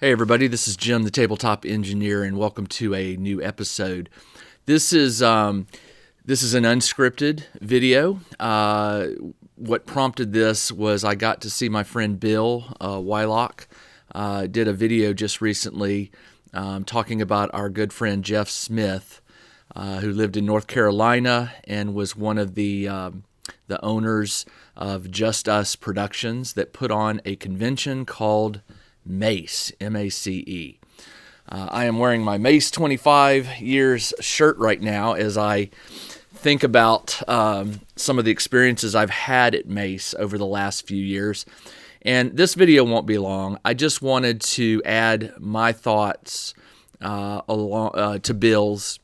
Hey everybody, this is Jim, the Tabletop Engineer, and welcome to a new episode. This is an unscripted video. What prompted this was I got to see my friend Bill Wylock did a video just recently talking about our good friend Jeff Smith, who lived in North Carolina and was one of the owners of Just Us Productions that put on a convention called MACE, M-A-C-E. I am wearing my MACE 25 years shirt right now as I think about some of the experiences I've had at MACE over the last few years. And this video won't be long. I just wanted to add my thoughts to Bill's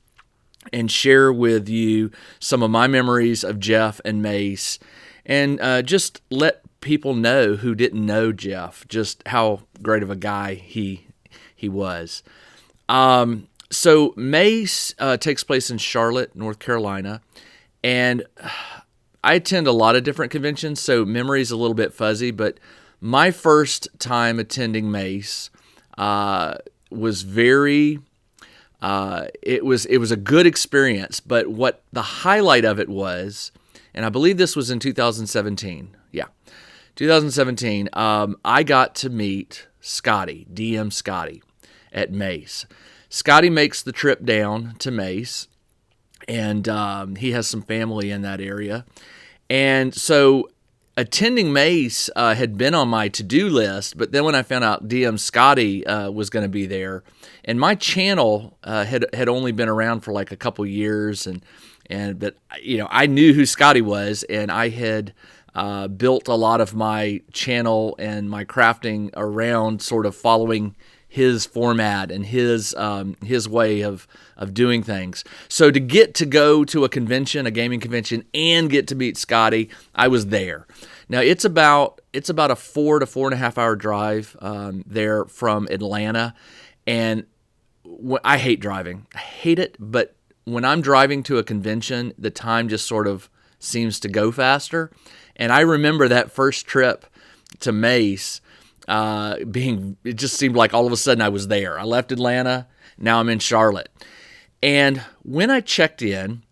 and share with you some of my memories of Jeff and MACE, and just let people know who didn't know Jeff, just how great of a guy he was. So MACE takes place in Charlotte, North Carolina, and I attend a lot of different conventions, so memory's a little bit fuzzy, but my first time attending MACE was very it was a good experience, but what the highlight of it was, and I believe this was in 2017. Yeah. 2017, I got to meet Scotty, DM Scotty, at MACE. Scotty makes the trip down to MACE, and he has some family in that area. And so attending MACE had been on my to-do list, but then when I found out DM Scotty was going to be there, and my channel had only been around for like a couple years, but I knew who Scotty was, and I had built a lot of my channel and my crafting around sort of following his format and his way of doing things. So to get to go to a convention, a gaming convention, and get to meet Scotty, I was there. Now it's about a 4 to 4.5 hour drive there from Atlanta, and I hate driving. I hate it, but when I'm driving to a convention, the time just sort of seems to go faster. And I remember that first trip to MACE it just seemed like all of a sudden I was there. I left Atlanta, now I'm in Charlotte. And when I checked in,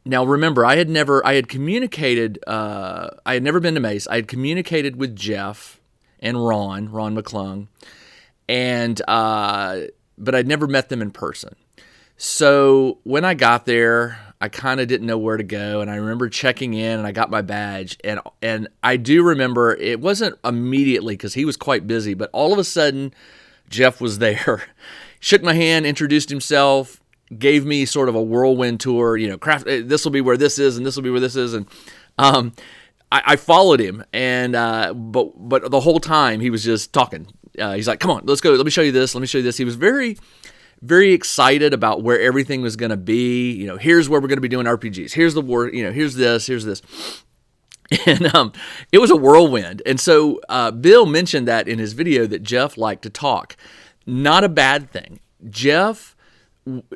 now remember, I had never been to MACE. I had communicated with Jeff and Ron McClung, and but I'd never met them in person. So when I got there, I kind of didn't know where to go, and I remember checking in, and I got my badge, and I do remember it wasn't immediately because he was quite busy, but all of a sudden, Jeff was there, shook my hand, introduced himself, gave me sort of a whirlwind tour. This will be where this is, and this will be where this is, and I followed him, and but the whole time he was just talking. He's like, "Come on, let's go. Let me show you this. Let me show you this." He was very excited about where everything was going to be. Here's where we're going to be doing RPGs. Here's the war. Here's this. And it was a whirlwind. And so Bill mentioned that in his video that Jeff liked to talk. Not a bad thing.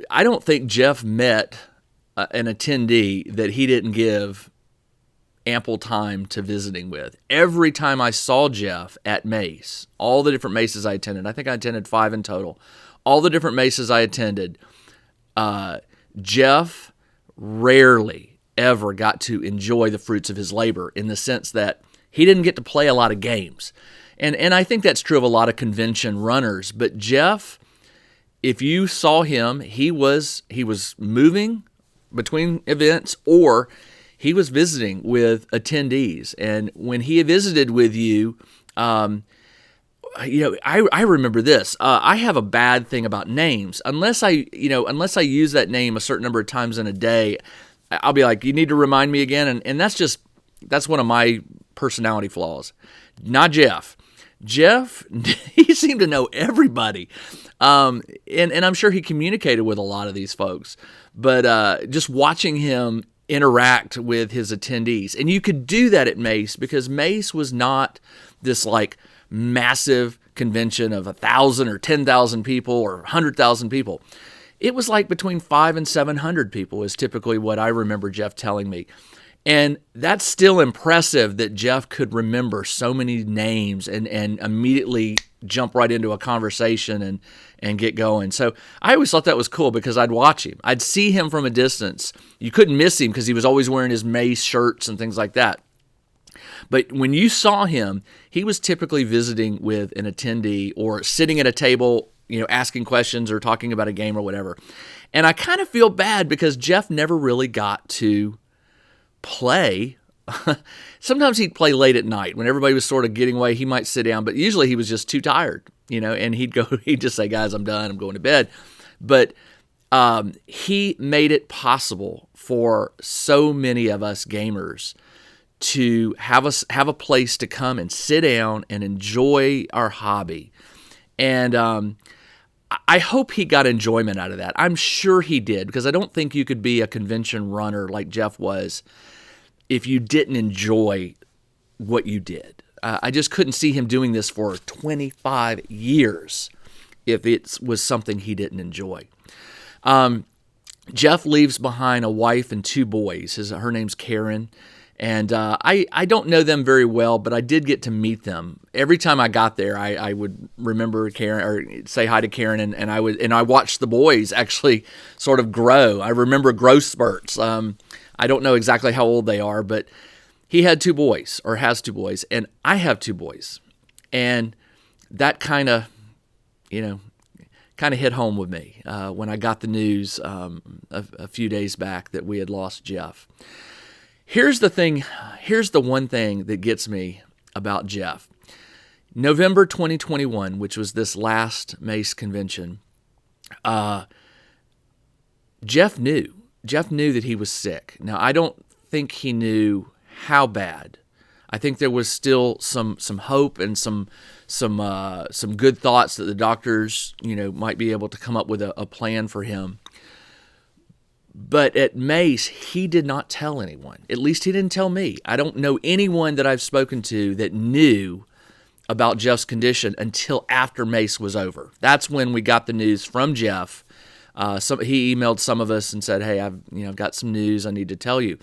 I don't think Jeff met an attendee that he didn't give ample time to visiting with. Every time I saw Jeff at MACE, all the different MACEs I attended, I think I attended 5 in total, all the different MACEs I attended, Jeff rarely ever got to enjoy the fruits of his labor, in the sense that he didn't get to play a lot of games. And I think that's true of a lot of convention runners. But Jeff, if you saw him, he was moving between events, or he was visiting with attendees. And when he visited with you, I remember this. I have a bad thing about names. Unless I use that name a certain number of times in a day, I'll be like, you need to remind me again. And that's one of my personality flaws. Not Jeff. Jeff, he seemed to know everybody. And I'm sure he communicated with a lot of these folks. But just watching him interact with his attendees. And you could do that at MACE, because MACE was not this like massive convention of 1,000 or 10,000 people or 100,000 people. It was like between 500 and 700 people is typically what I remember Jeff telling me. And that's still impressive that Jeff could remember so many names and immediately jump right into a conversation and get going. So I always thought that was cool because I'd watch him. I'd see him from a distance. You couldn't miss him because he was always wearing his MACE shirts and things like that. But when you saw him, he was typically visiting with an attendee or sitting at a table, asking questions or talking about a game or whatever. And I kind of feel bad because Jeff never really got to play. Sometimes he'd play late at night when everybody was sort of getting away. He might sit down, but usually he was just too tired, and he'd just say, guys, I'm done. I'm going to bed. But he made it possible for so many of us gamers to have a place to come and sit down and enjoy our hobby. And I hope he got enjoyment out of that. I'm sure he did, because I don't think you could be a convention runner like Jeff was if you didn't enjoy what you did. I just couldn't see him doing this for 25 years if it was something he didn't enjoy. Jeff leaves behind a wife and 2 boys. Her name's Karen. And I don't know them very well, but I did get to meet them. Every time I got there, I would remember Karen or say hi to Karen, and I watched the boys actually sort of grow. I remember growth spurts. I don't know exactly how old they are, but he had 2 boys, or has 2 boys, and I have 2 boys, and that kind of hit home with me when I got the news a few days back that we had lost Jeff. Here's the one thing that gets me about Jeff. November 2021, which was this last MACE convention, Jeff knew that he was sick. Now, I don't think he knew how bad. I think there was still some hope and some good thoughts that the doctors, might be able to come up with a plan for him. But at MACE, he did not tell anyone. At least he didn't tell me. I don't know anyone that I've spoken to that knew about Jeff's condition until after MACE was over. That's when we got the news from Jeff. He emailed some of us and said, "Hey, I've got some news I need to tell you."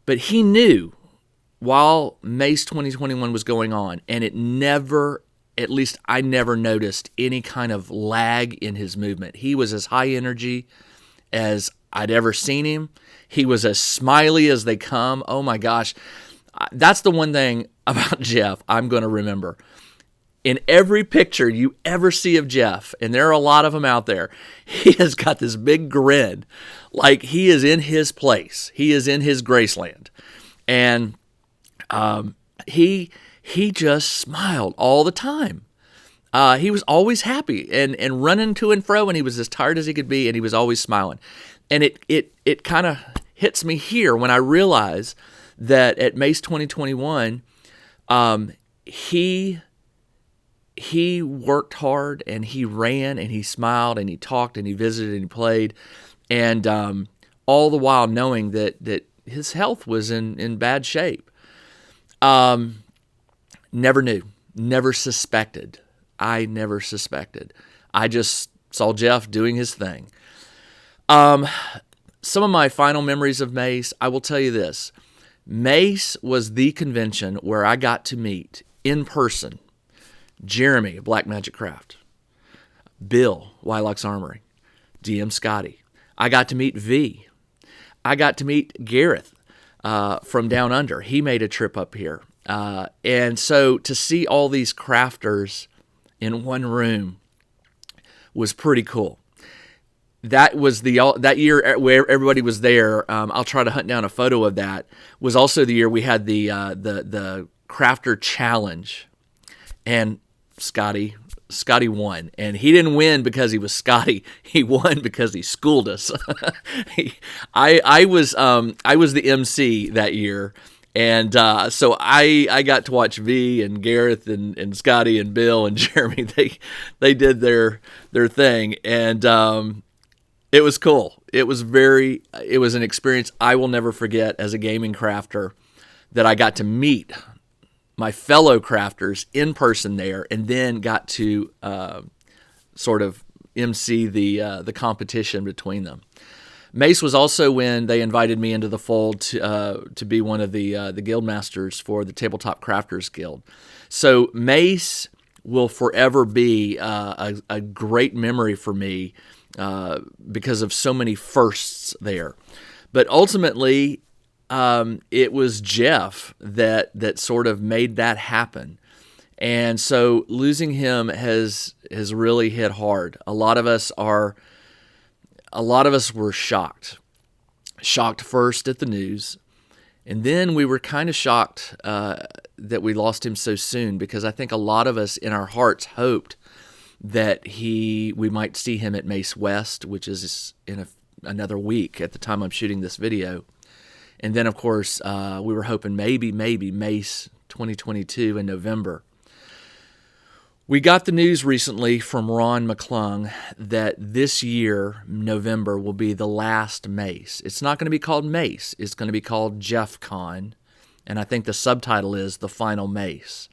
But he knew while MACE 2021 was going on, and it never, at least I never noticed any kind of lag in his movement. He was as high energy as I'd ever seen him. He was as smiley as they come. Oh my gosh. That's the one thing about Jeff I'm going to remember. In every picture you ever see of Jeff, and there are a lot of them out there, he has got this big grin, like he is in his place. He is in his Graceland. And he just smiled all the time. He was always happy and running to and fro, and he was as tired as he could be, and he was always smiling. And it kind of hits me here when I realize that at MACE 2021, he worked hard, and he ran, and he smiled, and he talked, and he visited, and he played, and all the while knowing that his health was in bad shape. Never knew, never suspected. I never suspected. I just saw Jeff doing his thing. Some of my final memories of MACE, I will tell you this. MACE was the convention where I got to meet in person Jeremy of Black Magic Craft, Bill, Wylock's Armory, DM Scotty. I got to meet V. I got to meet Gareth from Down Under. He made a trip up here. And so to see all these crafters in one room was pretty cool. That was that year where everybody was there. I'll try to hunt down a photo of that. Was also the year we had the Crafter Challenge, and Scotty won, and he didn't win because he was Scotty. He won because he schooled us. I was the MC that year. And so I got to watch V and Gareth and Scotty and Bill and Jeremy. They did their thing, and it was cool. It was an experience I will never forget as a gaming crafter, that I got to meet my fellow crafters in person there, and then got to sort of MC the competition between them. MACE was also when they invited me into the fold to be one of the guild masters for the Tabletop Crafters Guild. So MACE will forever be a great memory for me because of so many firsts there. But ultimately, it was Jeff that sort of made that happen. And so losing him has really hit hard. A lot of us were shocked first at the news, and then we were kind of shocked that we lost him so soon, because I think a lot of us in our hearts hoped that we might see him at MACE West, which is in another week at the time I'm shooting this video. And then, of course, we were hoping maybe MACE 2022 in November. We got the news recently from Ron McClung that this year, November, will be the last MACE. It's not going to be called MACE. It's going to be called Jeff Con, and I think the subtitle is The Final MACE.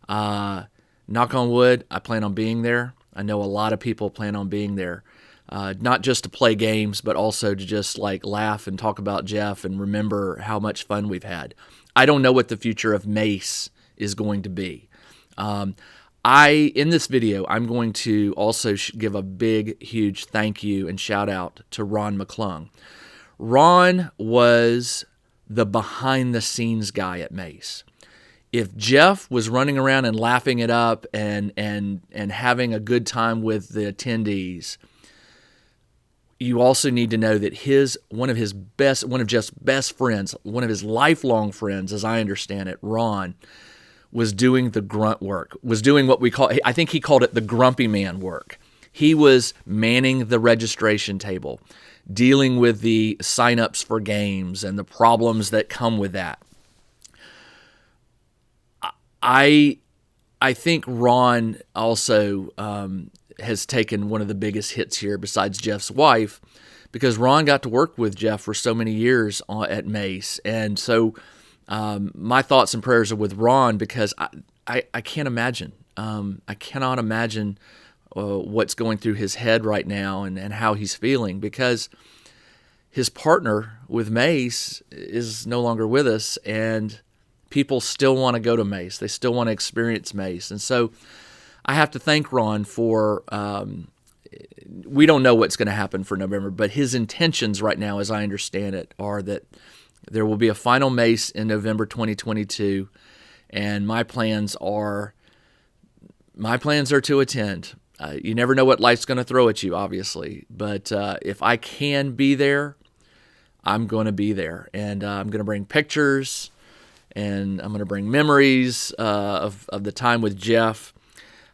Knock on wood, I plan on being there. I know a lot of people plan on being there, not just to play games, but also to just laugh and talk about Jeff and remember how much fun we've had. I don't know what the future of MACE is going to be. In this video, I'm going to also give a big, huge thank you and shout out to Ron McClung. Ron was the behind-the-scenes guy at MACE. If Jeff was running around and laughing it up and having a good time with the attendees, you also need to know that one of Jeff's best friends, one of his lifelong friends, as I understand it, Ron, was doing the grunt work, was doing what I think he called it the grumpy man work. He was manning the registration table, dealing with the sign-ups for games and the problems that come with that. I think Ron also has taken one of the biggest hits here besides Jeff's wife, because Ron got to work with Jeff for so many years at MACE. And so my thoughts and prayers are with Ron, because I can't imagine. I cannot imagine what's going through his head right now and how he's feeling, because his partner with MACE is no longer with us, and people still want to go to MACE. They still want to experience MACE. And so I have to thank Ron for, we don't know what's going to happen for November, but his intentions right now, as I understand it, are that there will be a final MACE in November 2022, and my plans are to attend. You never know what life's going to throw at you, obviously, but if I can be there, I'm going to be there, and I'm going to bring pictures, and I'm going to bring memories of the time with Jeff.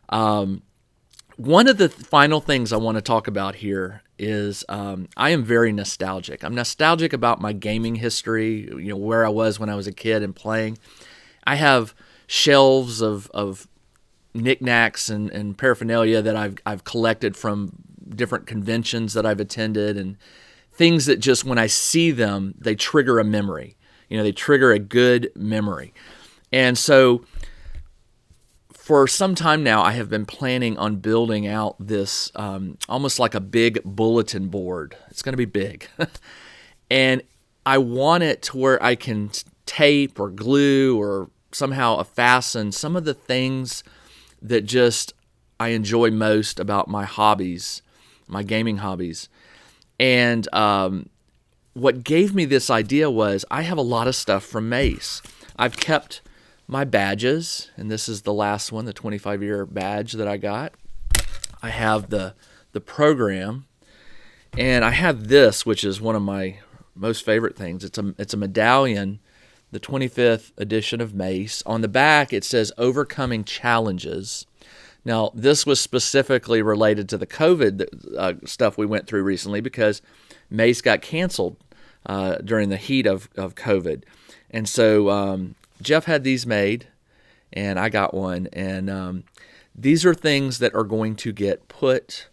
One of the final things I want to talk about here is I am very nostalgic. I'm nostalgic about my gaming history, where I was when I was a kid and playing. I have shelves of knickknacks and paraphernalia that I've collected from different conventions that I've attended, and things that just when I see them, they trigger a memory. They trigger a good memory. And so for some time now, I have been planning on building out this almost like a big bulletin board. It's going to be big. And I want it to where I can tape or glue or somehow fasten some of the things that just I enjoy most about my hobbies, my gaming hobbies. And what gave me this idea was I have a lot of stuff from MACE. I've kept my badges, and this is the last one, the 25-year badge that I got. I have the program, and I have this, which is one of my most favorite things. It's a medallion, the 25th edition of MACE. On the back, it says Overcoming Challenges. Now, this was specifically related to the COVID stuff we went through recently, because MACE got canceled during the heat of COVID. And so Jeff had these made, and I got one. And these are things that are going to get put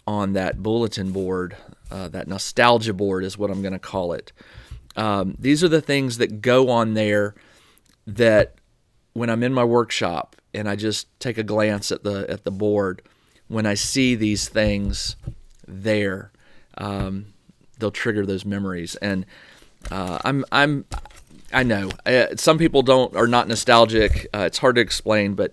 on that bulletin board, that nostalgia board is what I'm going to call it. These are the things that go on there that when I'm in my workshop and I just take a glance at the board, when I see these things there, they'll trigger those memories. And I know some people are not nostalgic. It's hard to explain, but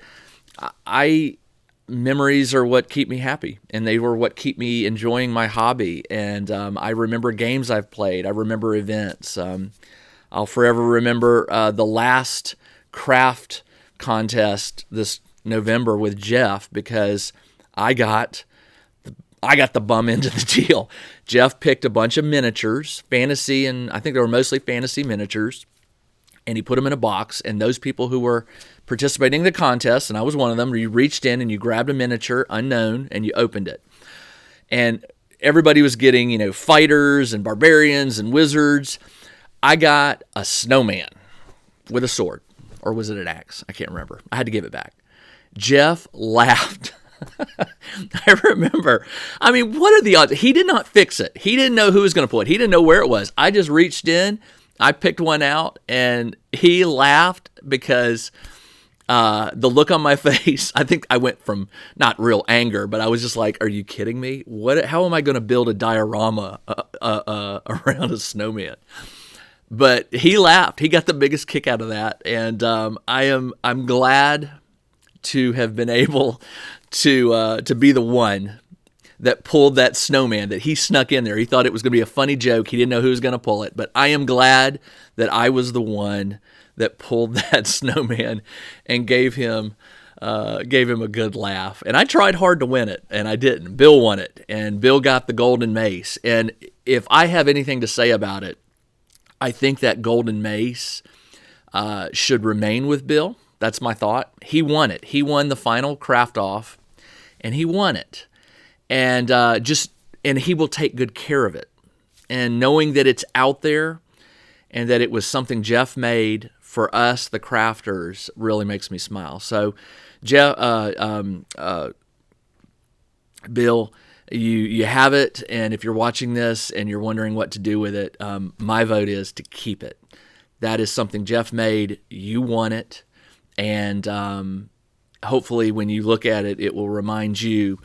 memories are what keep me happy, and they were what keep me enjoying my hobby. And I remember games I've played. I remember events. I'll forever remember the last craft contest this November with Jeff, because I got the bum end of the deal. Jeff picked a bunch of miniatures, fantasy, and I think they were mostly fantasy miniatures, and he put them in a box. And those people who were participating in the contest, and I was one of them, you reached in and you grabbed a miniature, unknown, and you opened it. And everybody was getting, fighters and barbarians and wizards. I got a snowman with a sword. Or was it an axe? I can't remember. I had to give it back. Jeff laughed. I remember. I mean, what are the odds? He did not fix it. He didn't know who was going to pull it. He didn't know where it was. I just reached in. I picked one out, and he laughed because the look on my face, I think I went from not real anger, but I was just like, are you kidding me? How am I going to build a diorama around a snowman? But he laughed. He got the biggest kick out of that, and I'm glad to have been able to be the one that pulled that snowman, that he snuck in there. He thought it was going to be a funny joke. He didn't know who was going to pull it, but I am glad that I was the one that pulled that snowman and gave him a good laugh. And I tried hard to win it, and I didn't. Bill won it, and Bill got the golden mace. And if I have anything to say about it, I think that golden mace should remain with Bill. That's my thought. He won it. He won the final craft off, and he won it. And he will take good care of it. And knowing that it's out there and that it was something Jeff made for us, the crafters, really makes me smile. So, Jeff, Bill, you have it, and if you're watching this and you're wondering what to do with it, my vote is to keep it. That is something Jeff made. You won it, and hopefully when you look at it, it will remind you,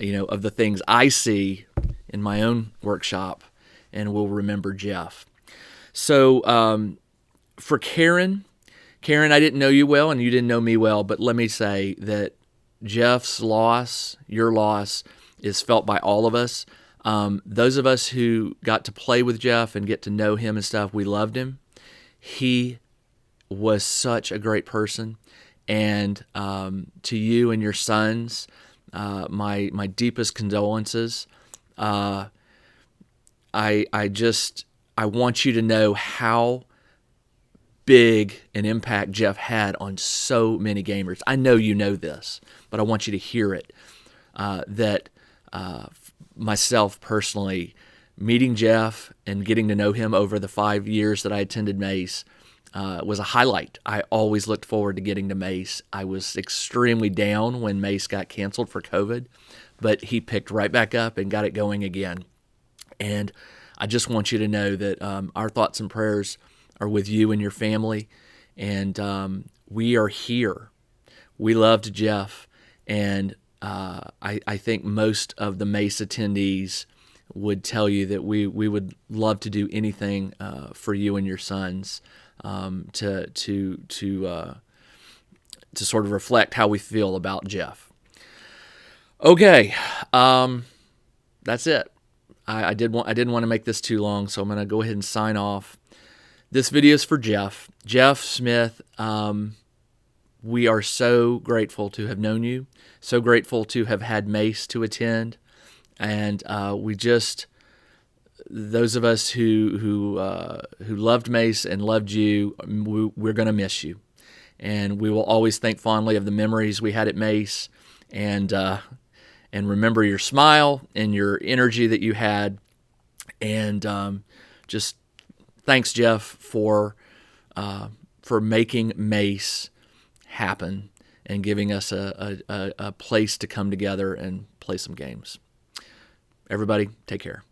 of the things I see in my own workshop, and will remember Jeff. So for Karen, I didn't know you well, and you didn't know me well, but let me say that Jeff's loss, your loss, is felt by all of us. Those of us who got to play with Jeff and get to know him and stuff, we loved him. He was such a great person. And to you and your sons, my deepest condolences. I want you to know how big an impact Jeff had on so many gamers. I know you know this, but I want you to hear it. That myself personally, meeting Jeff and getting to know him over the 5 years that I attended MACE was a highlight. I always looked forward to getting to MACE. I was extremely down when MACE got canceled for COVID, but he picked right back up and got it going again. And I just want you to know that our thoughts and prayers are with you and your family, and we are here. We loved Jeff, and I think most of the MACE attendees would tell you that we would love to do anything for you and your sons to sort of reflect how we feel about Jeff. Okay, that's it. I didn't want to make this too long, so I'm going to go ahead and sign off. This video is for Jeff. Jeff Smith, we are so grateful to have known you, so grateful to have had MACE to attend, and those of us who loved MACE and loved you, we're going to miss you, and we will always think fondly of the memories we had at MACE, and remember your smile and your energy that you had, and just thanks, Jeff, for making MACE happen and giving us a place to come together and play some games. Everybody, take care.